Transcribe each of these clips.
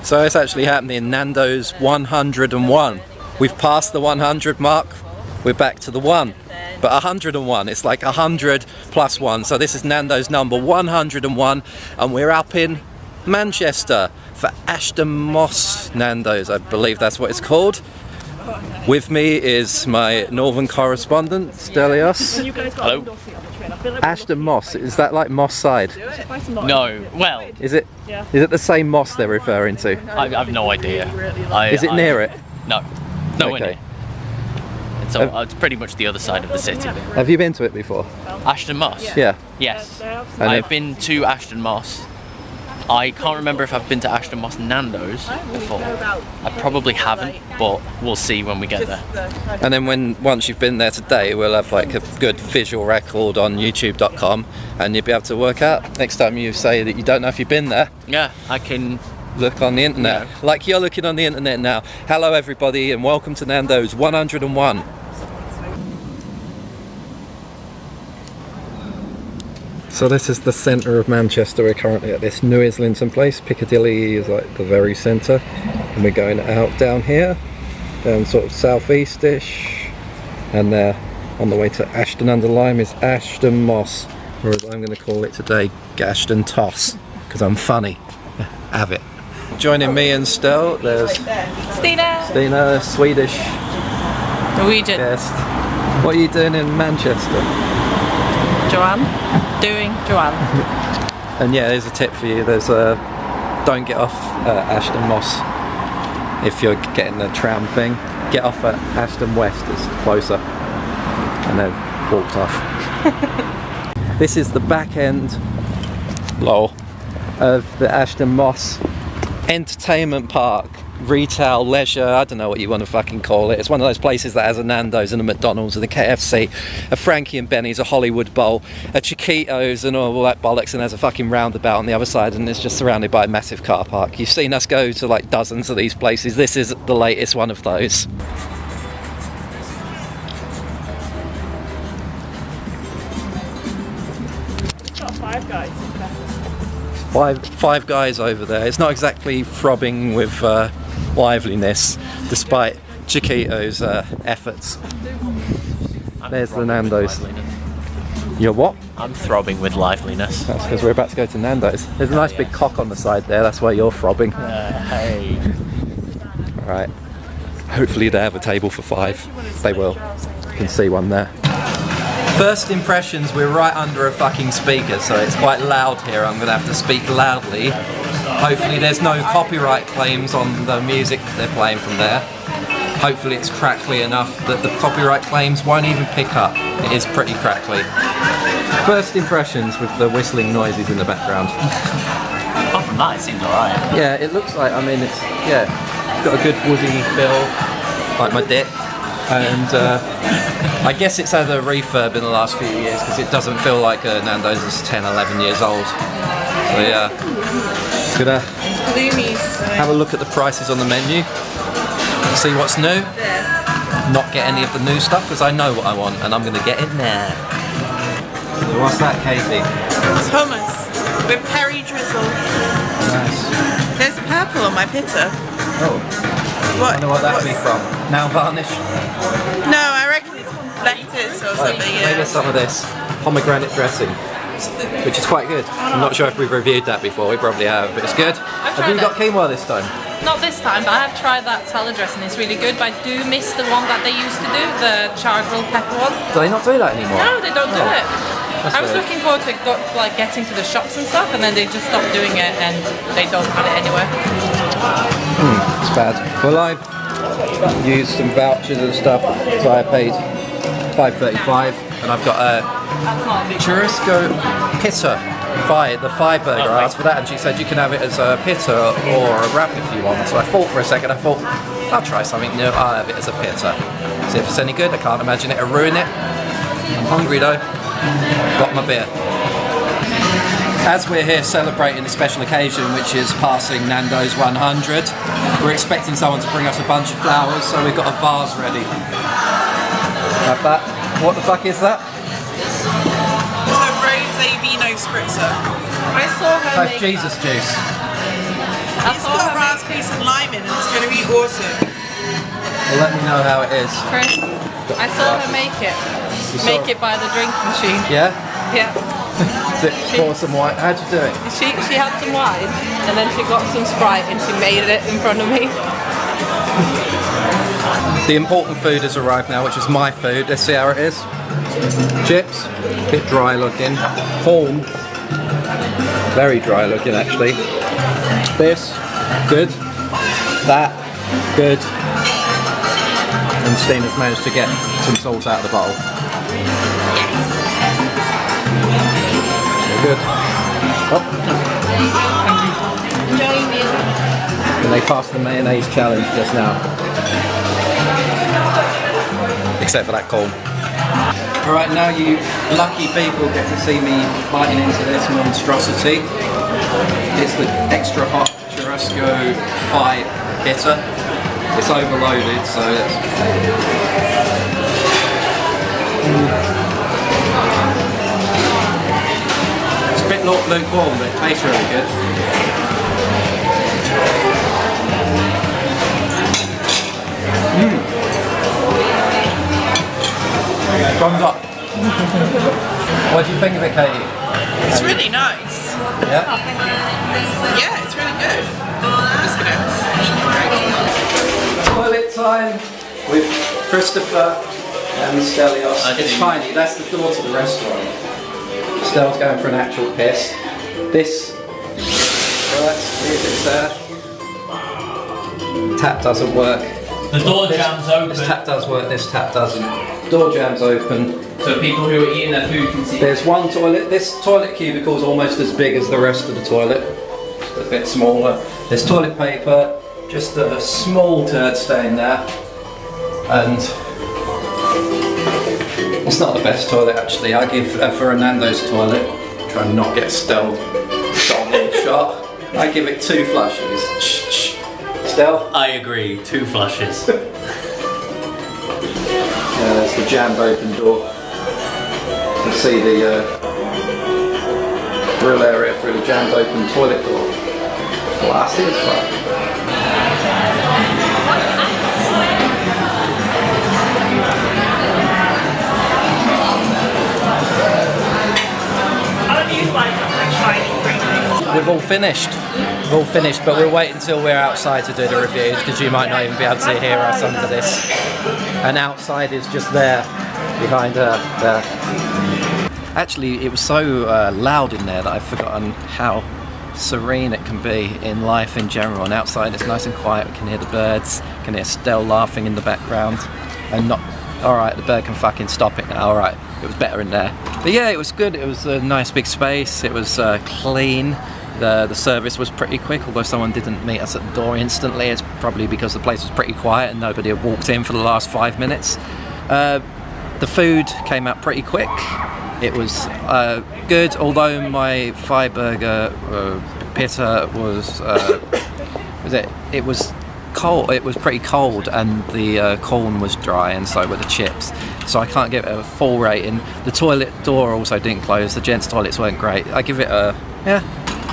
So it's actually happening, Nando's 101. We've passed the 100 mark, we're back to the 1. But 101, it's like 100 plus 1. So this is Nando's number 101 and we're up in Manchester for Ashton Moss Nando's, I believe that's what it's called. With me is my northern correspondent, Stelios. Hello. Ashton Moss, is that like Moss Side? No, well... Is it the same Moss they're referring to? I've no idea. Is it near it? No. No, okay. It's pretty much the other side of the city. Have you been to it before? Ashton Moss? Yeah. Yes. I've been to Ashton Moss. I can't remember if I've been to Ashton Moss Nando's before. I probably haven't, but we'll see when we get there. And then once you've been there today, we'll have like a good visual record on youtube.com and you'll be able to work out next time you say that you don't know if you've been there. Yeah, I can look on the internet. Yeah. Like you're looking on the internet now. Hello everybody and welcome to Nando's 101. So this is the centre of Manchester. We're currently at this New Islington place. Piccadilly is like the very centre. And we're going out down here, down sort of southeast-ish. And there, on the way to Ashton-under-Lyme is Ashton Moss. Or as I'm going to call it today, Gashton Toss. Because I'm funny. Have it. Joining me and Stel, there's Stina, Swedish Norwegian guest. What are you doing in Manchester? Joanne. And yeah, there's a tip for you. There's don't get off Ashton Moss if you're getting the tram thing. Get off at Ashton West, it's closer. And then walked off. This is the back end, lol, of the Ashton Moss entertainment park, retail, leisure, I don't know what you want to fucking call it. It's one of those places that has a Nando's and a McDonald's and a KFC, a Frankie and Benny's, a Hollywood Bowl, a Chiquitos and all that bollocks, and there's a fucking roundabout on the other side and it's just surrounded by a massive car park. You've seen us go to like dozens of these places. This is the latest one of those. Five guys over there. It's not exactly throbbing with liveliness, despite Chiquito's efforts. There's the Nando's. You're what? I'm throbbing with liveliness. That's because we're about to go to Nando's. There's a nice big cock on the side there, that's why you're throbbing. Hey. Alright. Hopefully they have a table for 5. They will. You can see one there. First impressions, we're right under a fucking speaker, so it's quite loud here. I'm going to have to speak loudly. Hopefully there's no copyright claims on the music they're playing from there. Hopefully it's crackly enough that the copyright claims won't even pick up. It is pretty crackly. First impressions with the whistling noises in the background. Apart from that, it seems alright. Yeah, it looks like, I mean, it's got a good woody feel, like my dick. And I guess it's had a refurb in the last few years because it doesn't feel like Nando's is 10, 11 years old. So yeah, gonna have a look at the prices on the menu, see what's new, not get any of the new stuff because I know what I want and I'm gonna get it now. So what's that, Katie? It's hummus with peri drizzle. Nice. There's purple on my pita. Oh. What? I wonder what that'd be from. Now varnish? No, I reckon it's lettuce or something. Maybe some of this pomegranate dressing, which is quite good. I'm not sure if we've reviewed that before. We probably have, but it's good. Have you got quinoa this time? Not this time, but I have tried that salad dressing. It's really good, but I do miss the one that they used to do, the charred grilled pepper one. Do they not do that anymore? No, they don't do it. I was weird. looking forward to getting to the shops and stuff, and then they just stopped doing it, and they don't have it anywhere. It's bad. Well, I've used some vouchers and stuff, so I paid $5.35, and I've got a churrasco pita, the Thai burger. I asked for that, and she said you can have it as a pita or a wrap if you want. So I thought for a second, I'll try something new. I'll have it as a pita. See if it's any good. I can't imagine it'll ruin it. I'm hungry though. Got my beer. As we're here celebrating a special occasion, which is passing Nando's 100, we're expecting someone to bring us a bunch of flowers, so we've got a vase ready. Have that. What the fuck is that? It's a rosé vino spritzer. I saw her That's Jesus juice. It's got raspberries and lime in, and it's going to be awesome. Well, let me know how it is. Chris, I saw her make it. Make it by the drink machine. Yeah? Yeah. Pour some wine. How'd you do it? She had some wine, and then she got some Sprite, and she made it in front of me. The important food has arrived now, which is my food. Let's see how it is. Chips, a bit dry looking. Corn, very dry looking actually. This, good. That, good. And Stina's managed to get some salt out of the bowl. Good. Oh. And they passed the mayonnaise challenge just now. Except for that corn. Alright, now you lucky people get to see me biting into this monstrosity. It's the extra hot churrasco pie bitter. It's overloaded, so it's... It's a bit lukewarm, but it tastes really good. Thumbs up. What do you think of it, Katie? It's really nice. Yeah? Yeah, it's really good. I'm just going to... Toilet time with Christopher and Stelios. It's tiny, that's the door to the restaurant. Stel's going for an actual piss. This, well, let's see if it's there. Tap doesn't work. The door jam's open. This tap does work, this tap doesn't. Door jam's open. So people who are eating their food can see. There's one toilet. This toilet cubicle is almost as big as the rest of the toilet. Just a bit smaller. There's toilet paper, just a small turd stain there. And it's not the best toilet actually. I give, for a Nando's toilet, try and not get Stel shot, I give it 2 flushes. Stel? I agree, 2 flushes. There's the jammed open door. You can see the grill area through the jammed open toilet door. Classy as fuck. We've all finished. We've all finished, but we'll wait until we're outside to do the reviews because you might not even be able to hear us under this. And outside is just there, behind her, there. Actually, it was so loud in there that I've forgotten how serene it can be in life in general. And outside it's nice and quiet. We can hear the birds, can hear Stel laughing in the background. And not, alright, the bird can fucking stop it now, alright. It was better in there. But yeah, it was good. It was a nice big space. It was clean. The service was pretty quick, although someone didn't meet us at the door instantly. It's probably because the place was pretty quiet and nobody had walked in for the last 5 minutes. The food came out pretty quick. It was good, although my Thai burger pitta was it was cold. It was pretty cold, and the corn was dry, and so were the chips. So I can't give it a full rating. The toilet door also didn't close. The gents' toilets weren't great. I give it a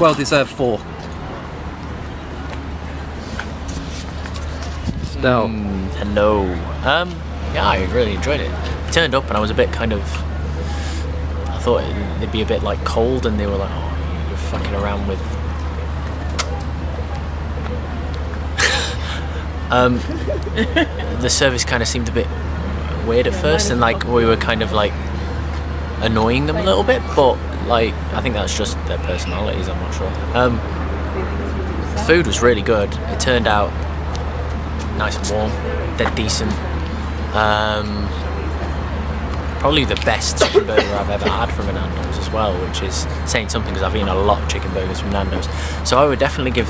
well-deserved 4. Stel. Hello. Yeah, I really enjoyed it. I turned up and I was a bit kind of... I thought it'd be a bit like cold, and they were like, oh, you're fucking around with... the service kind of seemed a bit weird at first, and like we were kind of like annoying them a little bit, but like I think that's just their personalities, I'm not sure. The food was really good. It turned out nice and warm, dead decent. Probably the best chicken burger I've ever had from a Nando's as well, which is saying something because I've eaten a lot of chicken burgers from Nando's. So I would definitely give,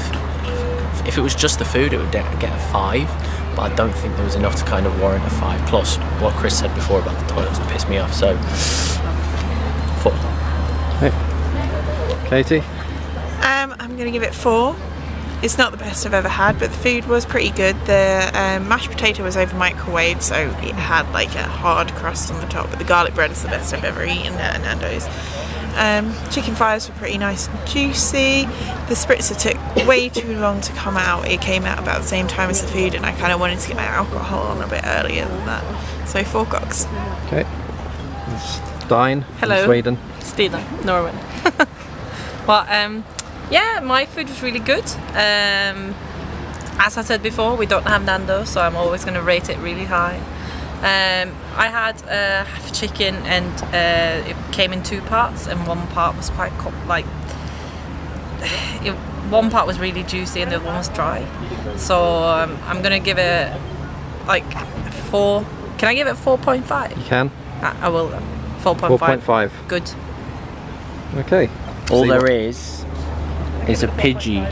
if it was just the food, it would get a 5, but I don't think there was enough to kind of warrant a 5. Plus, what Chris said before about the toilets pissed me off, so 4. Hey. Katie? I'm going to give it 4. It's not the best I've ever had, but the food was pretty good. The mashed potato was over microwave, so it had like a hard crust on the top, but the garlic bread is the best I've ever eaten at Nando's. Chicken thighs were pretty nice and juicy. The spritzer took way too long to come out. It came out about the same time as the food, and I kind of wanted to get my alcohol on a bit earlier than that. So 4 cocks. Okay. It's Dine from Hello. Sweden. Stina, Norway. Well, yeah, my food was really good. As I said before, we don't have Nandos, so I'm always going to rate it really high. I had half a chicken, and it came in 2 parts, and one part was quite one part was really juicy and the other one was dry. So I'm gonna give it like 4. Can I give it 4.5? You can. I will. 4.5. 4.5. Good. Okay. All See there what- is a Pidgey.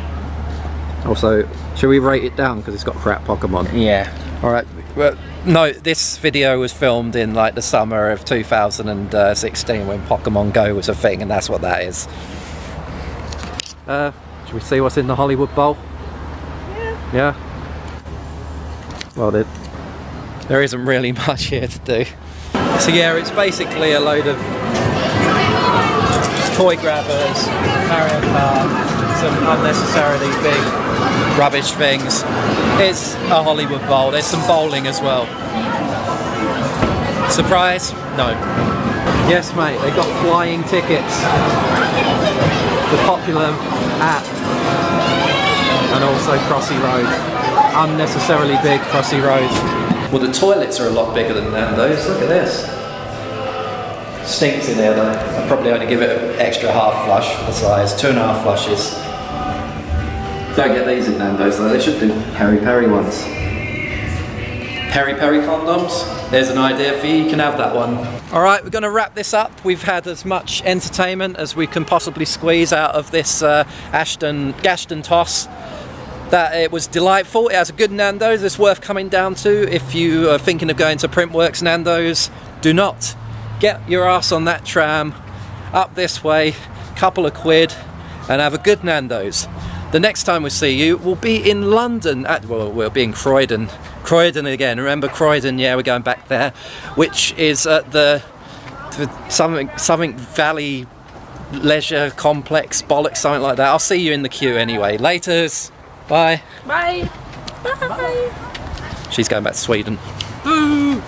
Also, should we rate it down because it's got crap Pokemon? Yeah. All right. Well, no, this video was filmed in like the summer of 2016 when Pokemon Go was a thing, and that's what that is. Should we see what's in the Hollywood Bowl? Yeah. Yeah. Well, there isn't really much here to do. So yeah, it's basically a load of toy grabbers, Mario Kart, some unnecessarily big rubbish things. It's a Hollywood Bowl. There's some bowling as well. Surprise? No. Yes, mate, they got flying tickets. The popular app. And also Crossy Road. Unnecessarily big Crossy Road. Well, the toilets are a lot bigger than Nando's. Look at this. Stinks in there though. I'd probably only give it an extra half flush for the size. 2.5 flushes. Don't get these in Nando's though. They should do Peri Peri ones. Peri Peri condoms. There's an idea for you. You can have that one. All right, we're going to wrap this up. We've had as much entertainment as we can possibly squeeze out of this Ashton toss. That it was delightful. It has a good Nando's. It's worth coming down to if you are thinking of going to Printworks Nando's. Do not get your ass on that tram up this way, couple of quid, and have a good Nando's. The next time we see you will be in London. We'll be in Croydon. Croydon again. Remember Croydon? Yeah, we're going back there, which is at the something Valley Leisure Complex bollocks, something like that. I'll see you in the queue anyway. Laters. Bye. Bye. Bye. She's going back to Sweden. Boo!